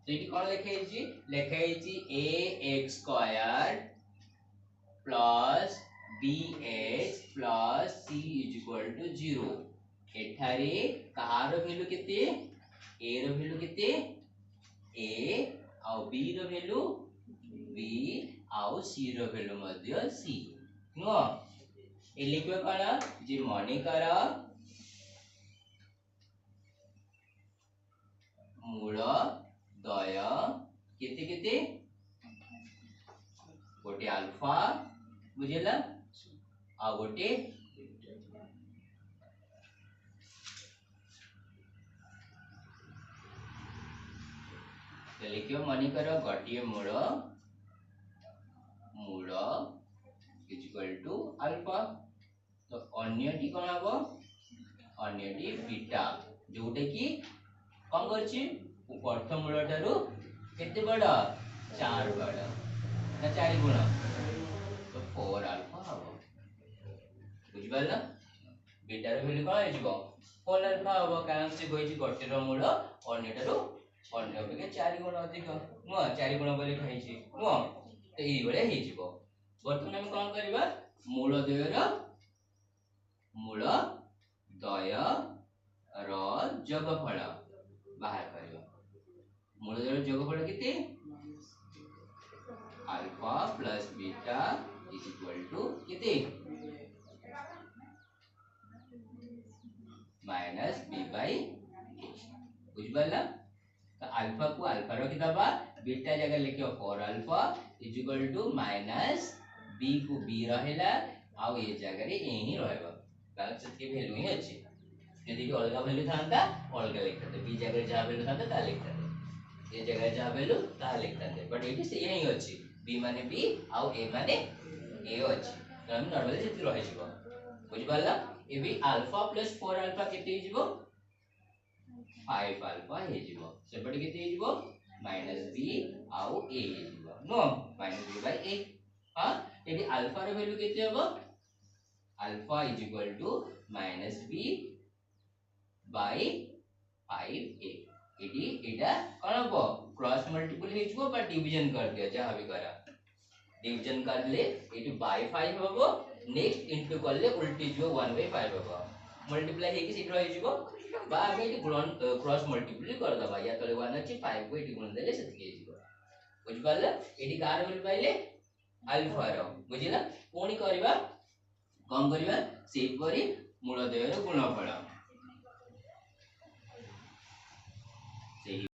तो ये कौन लिखाई ax² plus bh plus c equal to 0 एठारे कहार वैल्यू केते a रो वैल्यू केते a आउ b रो वैल्यू b आउ c रो वैल्यू मध्य c नो ए लिखियो करा जे मने कर मूल दय केते केते गोटे अल्फा बुझिला आ गोटे तो लिखियो मने कर गोटे मूल मूल इक्वल टू अल्फा तो अन्यटी कोन हबो अन्यटी बीटा जोटे की कौन करछि प्रथम मूल ठारू केते बड़ 4 बड़ ना 4 गुण तो 4 अल्फा हबो बुझ परला बीटा रो वैल्यू कोन हिजबो 4 अल्फा हबो कारण से कोइछि गोटे रो मूल अन्य ठारू अन्य के 4 गुण अधिक नो 4 गुण बोली कहिछि नो तो एई बळे हिजबो वर्तमान हम कोन करबा मूल दय रो जोगफल बाहर करबा मूल दय रो जोगफल केते alpha plus beta is equal to केते माइनस b बाय a बुझ परला तो अल्फा को अल्फा रो के दबा बीटा जगह लिखियो 4 alpha is equal to minus b को b रहेला आ ए जगह रे a ही रहबा कारण से के वैल्यू ही अछि यदि कि अलग वैल्यू थांता अलग लिखते b जगह जहां वैल्यू थांता ता लिखते ए जगह जहां वैल्यू ता लिखते बट एटी से यही अछि b माने b आ a माने a अछि तो हम नॉर्मली जति रहि जिवो बुझ परला ए भी अल्फा प्लस 4 अल्फा केते जिवो 5 अल्फा हे जिवो सेपट केते जिवो माइनस b आउ a हे जिवो नो माइनस b बाय a हां एटी अल्फा रो वैल्यू केते हबो alpha is equal to minus b by 5a एटी एटा कोन हबो क्रॉस मल्टीपल हे जिवो बा डिवीजन कर दिया जहां भी करा डिवीजन कर ले एटी बाय 5 हबो नेक्स्ट इनटू कर ले उल्टी जिवो 1 बाय 5 हबो मल्टीप्लाई हे कि सिट रहि जिवो बा आगे एटी गुणन क्रॉस मल्टीपल कर दबा या तले 1 अछि 5 को एटी गुणन देले सेति के जिवो बुझ परला एटी कार वैल्यू पाइले अल्फा रो बुझिला कोनी करबा कम करबा सेही परी मूल दय रो गुणफल